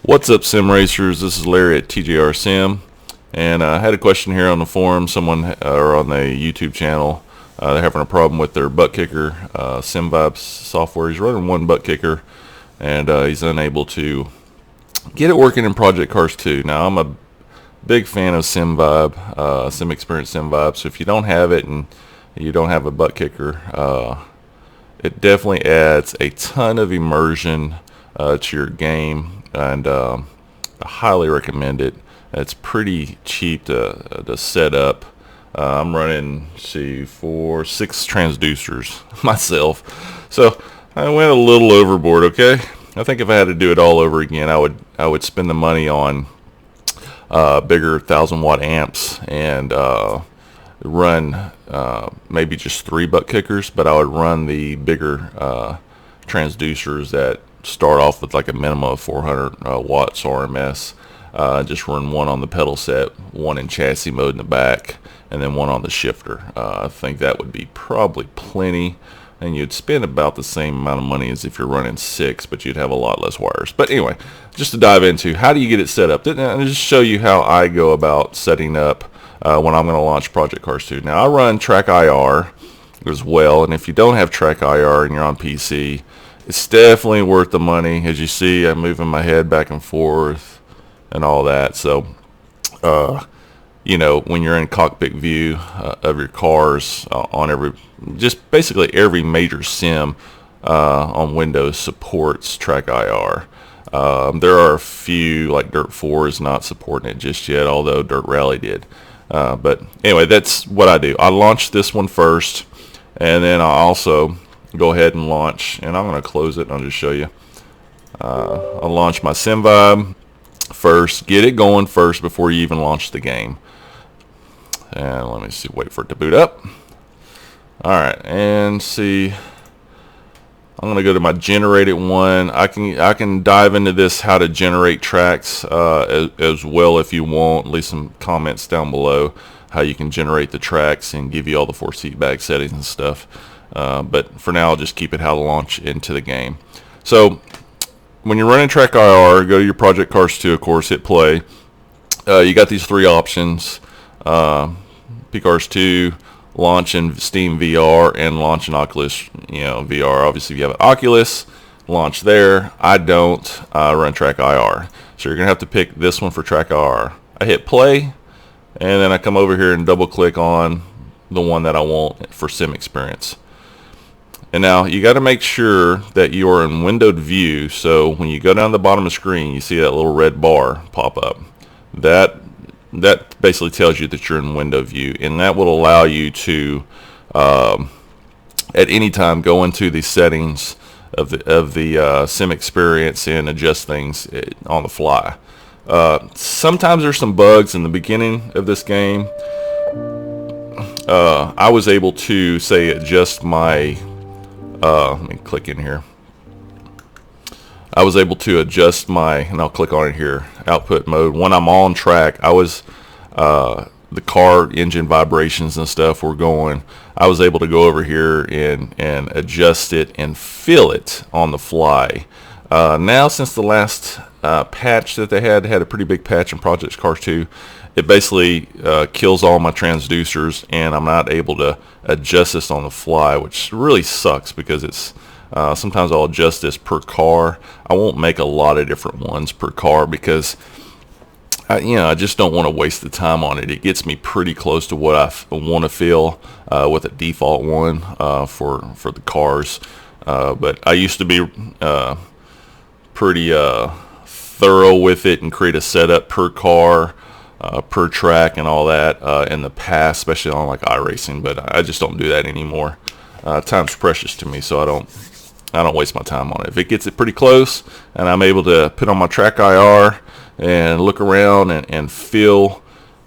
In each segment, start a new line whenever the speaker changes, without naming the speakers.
What's up, sim racers? This is Larry at TJR Sim, and I had a question here on the forum. Someone or on the YouTube channel, they're having a problem with their butt kicker SimVibe software. He's running one butt kicker, and he's unable to get it working in Project Cars 2. Now, I'm a big fan of SimVibe, Sim Experience SimVibe. So if you don't have it and you don't have a butt kicker, it definitely adds a ton of immersion to your game. And I highly recommend it. It's pretty cheap to set up. I'm running, six transducers myself, so I went a little overboard. Okay, I think if I had to do it all over again, I would spend the money on bigger 1,000-watt amps and run maybe just 3 butt kickers, but I would run the bigger transducers that start off with like a minimum of 400 watts RMS. Just run one on the pedal set, one in chassis mode in the back, and then one on the shifter. I think that would be probably plenty, and you'd spend about the same amount of money as if you're running 6, but you'd have a lot less wires. But anyway, just to dive into how do you get it set up, and just show you how I go about setting up when I'm going to launch Project Cars 2. Now, I run Track IR as well, and if you don't have Track IR and you're on PC, it's definitely worth the money. As you see, I'm moving my head back and forth and all that. So, you know, when you're in cockpit view of your cars on just basically every major sim on Windows supports Track IR. There are a few, like Dirt 4 is not supporting it just yet, although Dirt Rally did. But anyway, that's what I do. I launch this one first, and then I also go ahead and launch, and I'm going to close it and I'll just show you. I'll launch my SimVibe first, get it going first before you even launch the game. And let me see, wait for it to boot up. Alright, and see, I'm going to go to my generated one. I can dive into this, how to generate tracks as well if you want. Leave some comments down below how you can generate the tracks and give you all the force feedback settings and stuff. But for now, I'll just keep it how to launch into the game. So when you're running Track IR, go to your Project Cars 2, of course, hit play. You got these 3 options: PCars 2, launch in Steam VR, and launch in Oculus, VR. Obviously, if you have an Oculus, launch there. I don't. Run Track IR. So you're gonna have to pick this one for Track IR. I hit play, and then I come over here and double click on the one that I want for Sim Experience. And now you got to make sure that you're in windowed view. So when you go down the bottom of the screen, you see that little red bar pop up. That basically tells you that you're in window view, and that will allow you to at any time go into the settings of the Sim Experience and adjust things on the fly. Sometimes there's some bugs in the beginning of this game. I was able to say adjust my let me click in here. I was able to adjust my, and I'll click on it here, output mode. When I'm on track, I was the car engine vibrations and stuff were going. I was able to go over here and adjust it and feel it on the fly. Now, since the last patch that they had a pretty big patch in Project Cars 2, it basically kills all my transducers, and I'm not able to adjust this on the fly, which really sucks because it's sometimes I'll adjust this per car. I won't make a lot of different ones per car because I just don't want to waste the time on it. It gets me pretty close to what I want to feel with a default one for the cars. But I used to be pretty thorough with it and create a setup per car, per track, and all that in the past, especially on like iRacing. But I just don't do that anymore. Time's precious to me, so I don't waste my time on it. If it gets it pretty close and I'm able to put on my Track IR and look around and feel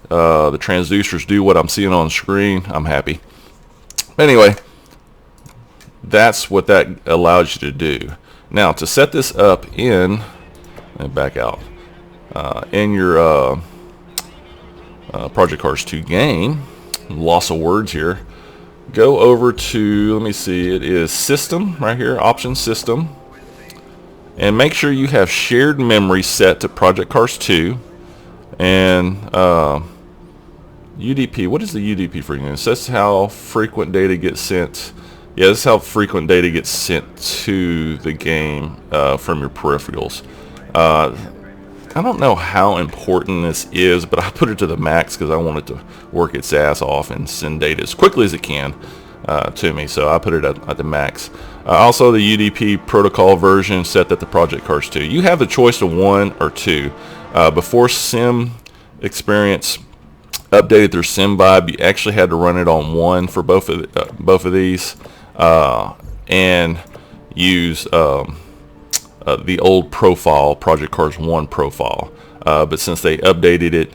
the transducers do what I'm seeing on the screen, I'm happy. Anyway, that's what that allows you to do. Now, to set this up in, and back out, in your Project Cars 2 game, loss of words here, go over to, let me see, it is System right here, Option System, and make sure you have shared memory set to Project Cars 2 and UDP. What is the UDP frequency? That's how frequent data gets sent. Yeah, this is how frequent data gets sent to the game from your peripherals. I don't know how important this is, but I put it to the max because I want it to work its ass off and send data as quickly as it can to me. So I put it at the max. Also, the UDP protocol version set that to Project Cars 2. You have the choice of 1 or 2. Before Sim Experience updated their SimVibe, you actually had to run it on 1 for both of these, and use the old profile, Project Cars 1 profile. But since they updated it,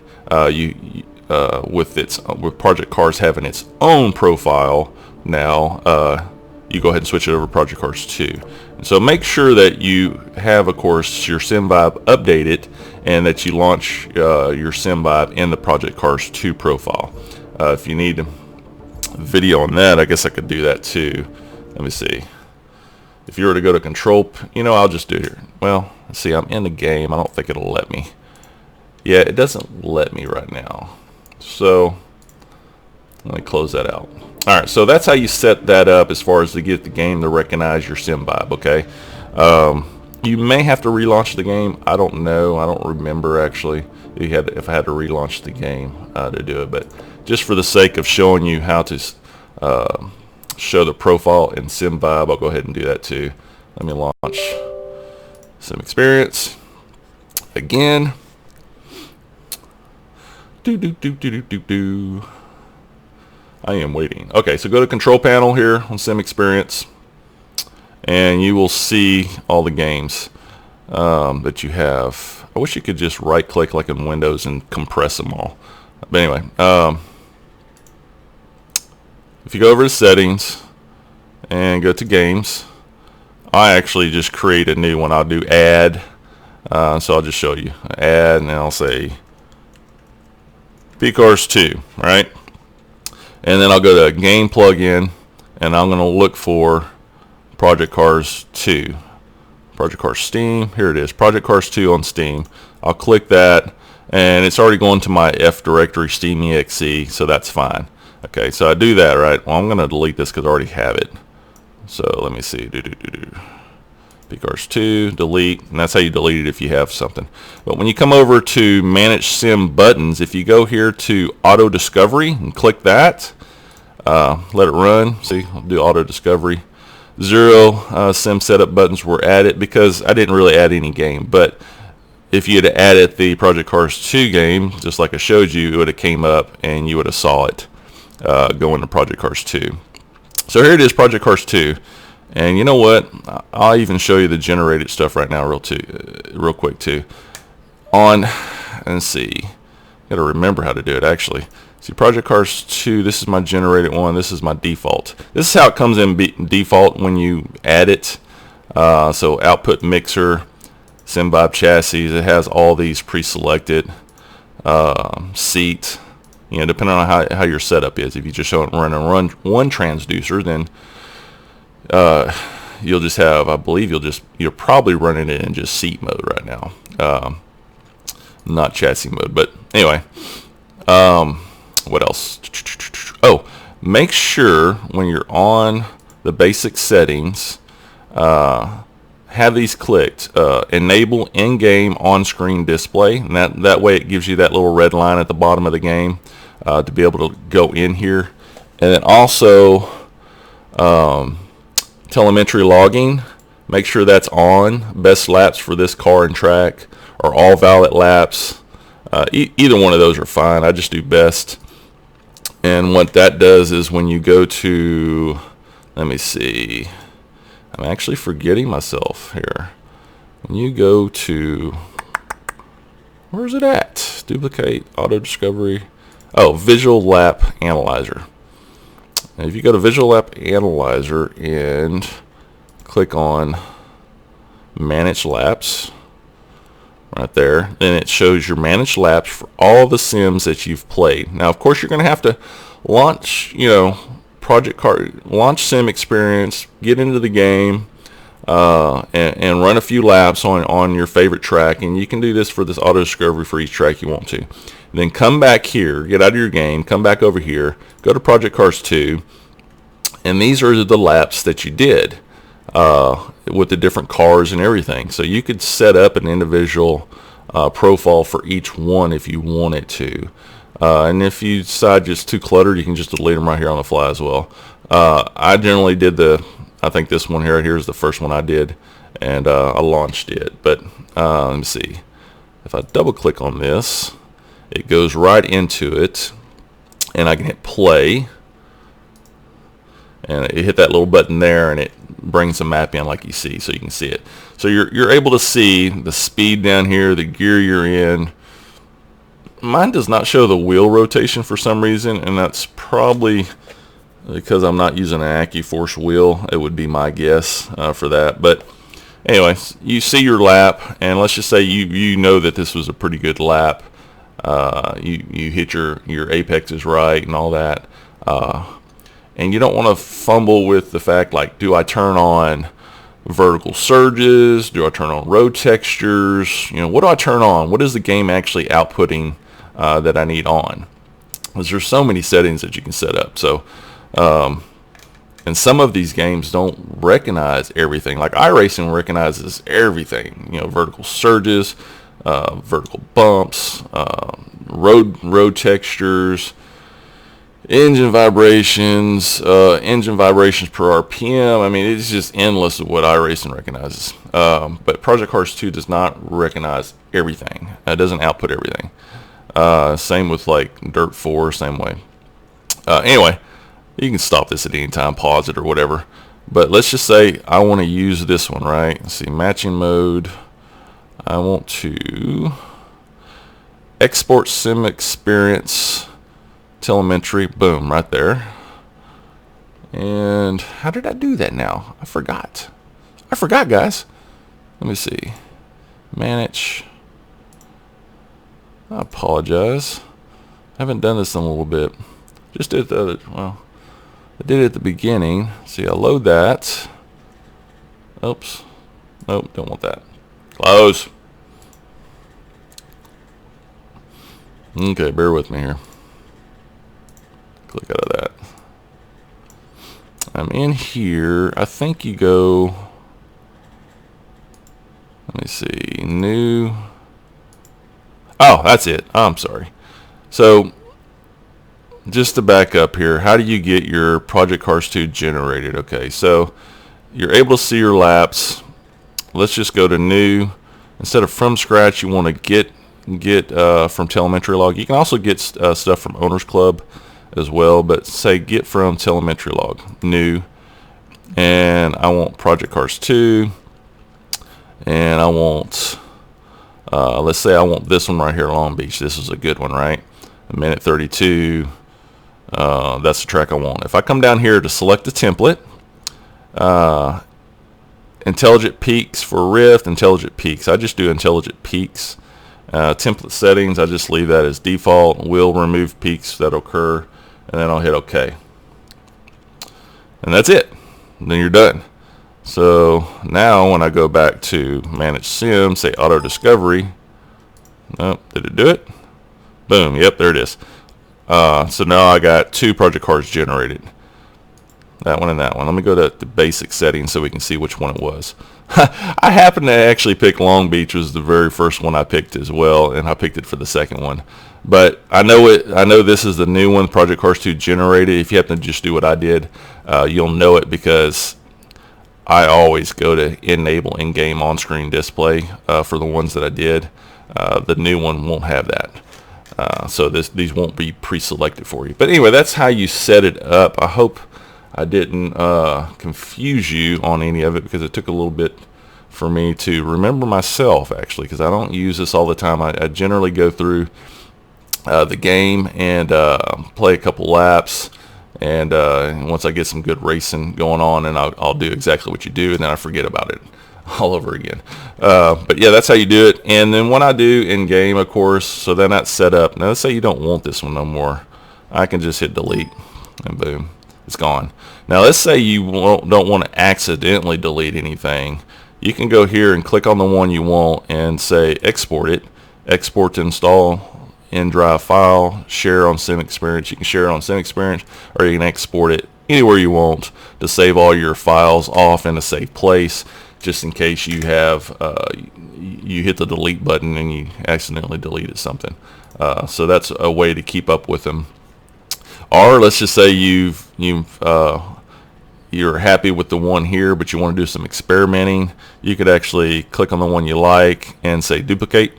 with Project Cars having its own profile now, you go ahead and switch it over to Project Cars 2. And so make sure that you have, of course, your SimVibe updated, and that you launch your SimVibe in the Project Cars 2 profile. If you need a video on that, I guess I could do that too. Let me see. If you were to go to control, I'll just do it here. Well, let's see, I'm in the game. I don't think it'll let me. Yeah, it doesn't let me right now. So let me close that out. All right, so that's how you set that up as far as to get the game to recognize your SimVibe, okay? You may have to relaunch the game. I don't know. I don't remember actually if I had to relaunch the game to do it. But just for the sake of showing you how to show the profile in SimVibe, I'll go ahead and do that too. Let me launch Sim Experience again. I am waiting. Okay, so go to Control Panel here on Sim Experience, and you will see all the games that you have. I wish you could just right click like in Windows and compress them all. But anyway, if you go over to Settings and go to Games, I actually just create a new one. I'll do Add, so I'll just show you Add, and I'll say P-Cars 2, right? And then I'll go to Game Plugin, and I'm going to look for Project Cars 2. Project Cars Steam, here it is, Project Cars 2 on Steam. I'll click that, and it's already going to my F directory, Steam exe, so that's fine. Okay, so I do that, right? Well, I'm going to delete this because I already have it. So let me see. P-Cars 2, delete, and that's how you delete it if you have something. But when you come over to Manage Sim Buttons, if you go here to Auto Discovery and click that, let it run. See, I'll do Auto Discovery. 0 Sim Setup buttons were added because I didn't really add any game. But if you had added the Project Cars 2 game, just like I showed you, it would have came up and you would have saw it go into Project Cars 2. So here it is, Project Cars 2. And you know what? I'll even show you the generated stuff right now real quick too. Let's see. Got to remember how to do it actually. See, Project Cars 2, this is my generated one. This is my default. This is how it comes in default when you add it. So output mixer, SimVibe chassis, it has all these pre-selected. Seat, depending on how your setup is. If you just run one transducer, then you'll just have, I believe you're probably running it in just seat mode right now, not chassis mode. But anyway, what else? Oh, make sure when you're on the basic settings, have these clicked. Enable in-game on-screen display, and that way it gives you that little red line at the bottom of the game to be able to go in here. And then also telemetry logging, make sure that's on. Best laps for this car and track, or all valid laps. Either one of those are fine. I just do best. And what that does is when you go to, let me see, I'm actually forgetting myself here. When you go to, where's it at? Duplicate, auto discovery. Oh, Visual Lap Analyzer. And if you go to Visual Lap Analyzer and click on Manage Laps, right there, then it shows your managed laps for all the sims that you've played. Now, of course, you're going to have to launch, launch Sim Experience, get into the game, and run a few laps on your favorite track. And you can do this for this auto discovery for each track you want to. Then come back here, get out of your game, come back over here, go to Project Cars 2, and these are the laps that you did with the different cars and everything. So you could set up an individual profile for each one if you wanted to. And if you decide just too cluttered, you can just delete them right here on the fly as well. I generally did I think this one here is the first one I did, and I launched it. But let me see. If I double click on this, it goes right into it, and I can hit play, and it hit that little button there, and it brings the map in like you see, so you can see it. So you're able to see the speed down here, the gear you're in. Mine does not show the wheel rotation for some reason, and that's probably because I'm not using an AccuForce wheel. It would be my guess for that. But anyway, you see your lap, and let's just say you know that this was a pretty good lap. You hit your apexes right and all that, and you don't want to fumble with the fact, like, do I turn on vertical surges? Do I turn on road textures? What do I turn on? What is the game actually outputting that I need on? Because there's so many settings that you can set up. So and some of these games don't recognize everything. Like iRacing recognizes everything, vertical surges, vertical bumps, road textures, engine vibrations per RPM. I mean, it's just endless of what iRacing recognizes. But Project Cars 2 does not recognize everything. It doesn't output everything. Same with like Dirt 4, same way. Anyway, you can stop this at any time, pause it or whatever. But let's just say I want to use this one, right? Let's see, matching mode. I want to export sim experience telemetry. Boom, right there. And how did I do that now? I forgot, guys. Let me see. Manage. I apologize. I haven't done this in a little bit. Just did the other, well, I did it at the beginning. See, I load that. Oops. Nope, don't want that. Close. Okay, bear with me here. Click out of that. I'm in here. I think you go, let me see, new. Oh, that's it. I'm sorry. So just to back up here, how do you get your Project Cars 2 generated? Okay, so you're able to see your laps. Let's just go to new. Instead of from scratch, you want to get from telemetry log. You can also get stuff from Owners Club as well, but say get from telemetry log, new, and I want Project Cars 2, and I want let's say I want this one right here, Long Beach. This is a good one, right? A minute 32. That's the track I want. If I come down here to select the template, intelligent peaks for Rift, intelligent peaks. I just do intelligent peaks. Template settings, I just leave that as default. Will remove peaks that occur, and then I'll hit OK. And that's it. And then you're done. So now when I go back to manage sim, say auto discovery. Oh, did it do it? Boom. Yep, there it is. So now I got two Project Cars generated. That one and that one. Let me go to the basic settings so we can see which one it was. I happened to actually pick Long Beach was the very first one I picked as well, and I picked it for the second one. But I know it. I know this is the new one, Project Cars 2 generated. If you happen to just do what I did, you'll know it because I always go to enable in-game on-screen display for the ones that I did. The new one won't have that. So these won't be pre-selected for you. But anyway, that's how you set it up. I hope I didn't confuse you on any of it, because it took a little bit for me to remember myself, actually, because I don't use this all the time. I generally go through the game and play a couple laps, and once I get some good racing going on, and I'll do exactly what you do, and then I forget about it all over again. But yeah, that's how you do it. And then what I do in game, of course, so then that's set up. Now let's say you don't want this one no more. I can just hit delete, and boom, it's gone. Now let's say you don't want to accidentally delete anything. You can go here and click on the one you want and say export it, export to install in drive file, share on SimExperience. You can share it on SimExperience, or you can export it anywhere you want to save all your files off in a safe place, just in case you have you hit the delete button and you accidentally deleted something. So that's a way to keep up with them. Or let's just say you're happy with the one here, but you want to do some experimenting. You could actually click on the one you like and say duplicate,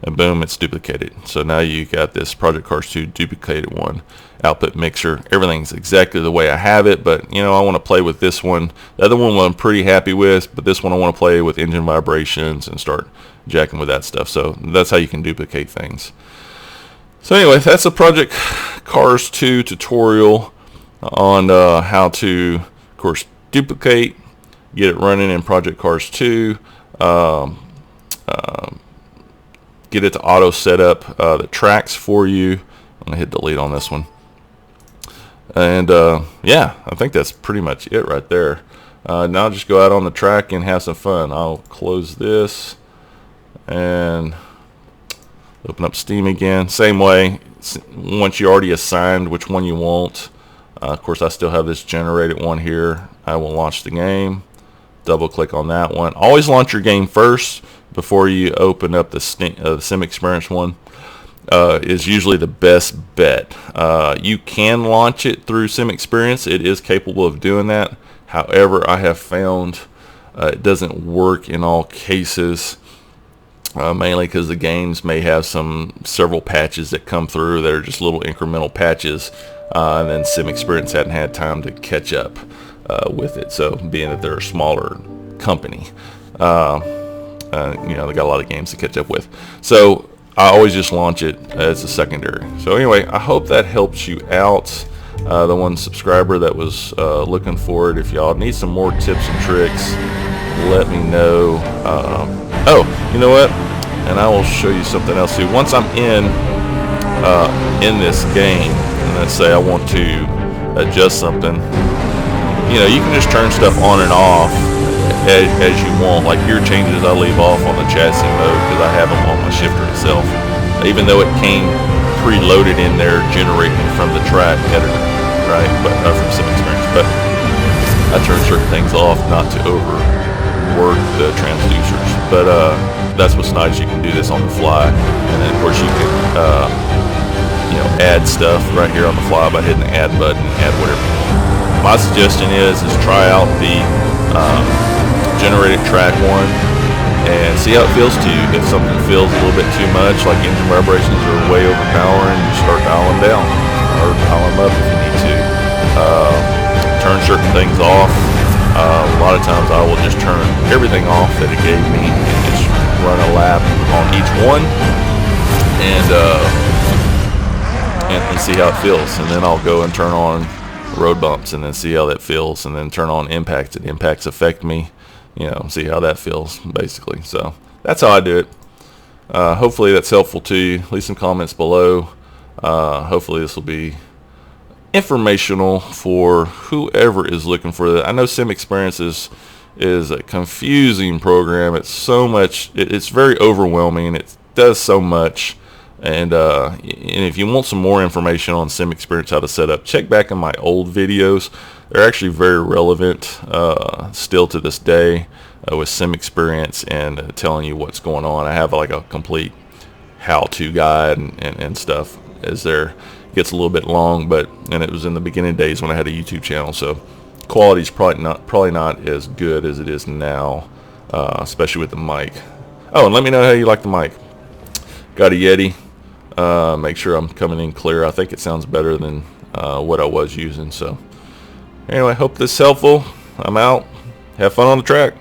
and boom, it's duplicated. So now you got this Project Cars 2 duplicated one. Output mixer, everything's exactly the way I have it, but you know, I want to play with this one. The other one I'm pretty happy with, but this one I want to play with engine vibrations and start jacking with that stuff. So that's how you can duplicate things. So anyway, that's a Project Cars 2 tutorial on how to, of course, duplicate, get it running in Project Cars 2, get it to auto set up the tracks for you. I'm going to hit delete on this one. And yeah, I think that's pretty much it right there. Now just go out on the track and have some fun. I'll close this and open up Steam again. Same way, once you already assigned which one you want. Of course, I still have this generated one here. I will launch the game. Double click on that one. Always launch your game first before you open up the SimExperience one. Is usually the best bet. You can launch it through SimExperience. It is capable of doing that. However, I have found it doesn't work in all cases, mainly because the games may have several patches that come through that are just little incremental patches, and then SimExperience hadn't had time to catch up with it. So being that they're a smaller company, you know, they got a lot of games to catch up with. So I always just launch it as a secondary. So anyway, I hope that helps you out. The one subscriber that was looking for it. If y'all need some more tips and tricks, let me know. Oh, you know what? And I will show you something else too. Once I'm in this game, and let's say I want to adjust something, you know, you can just turn stuff on and off as you want. Like your changes I leave off on the chassis mode because I have them on my shifter itself, even though it came preloaded in there generating from the track editor, right? But from SimExperience. But I turn certain things off not to overwork the transducers. But that's what's nice. You can do this on the fly, and then of course you can you know, add stuff right here on the fly by hitting the add button, add whatever you want. My suggestion is try out the generated track one and see how it feels to you. If something feels a little bit too much, like engine vibrations are way overpowering, you start dialing them down or dial them up if you need to. Turn certain things off. A lot of times I will just turn everything off that it gave me and just run a lap on each one and see how it feels. And then I'll go and turn on road bumps and then see how that feels, and then turn on impacts. And impacts affect me, you know, see how that feels basically. So that's how I do it. Hopefully that's helpful to you. Leave some comments below. Hopefully this will be informational for whoever is looking for that. I know SimExperience is a confusing program. It's so much, it's very overwhelming. It does so much. And if you want some more information on SimExperience, how to set up, check back in my old videos. They're actually very relevant still to this day with SimExperience and telling you what's going on. I have like a complete how-to guide and stuff as there. It gets a little bit long, and it was in the beginning days when I had a YouTube channel, so quality's probably not as good as it is now, especially with the mic. Oh, and let me know how you like the mic. Got a Yeti. Make sure I'm coming in clear. I think it sounds better than what I was using. So anyway, hope this is helpful. I'm out. Have fun on the track.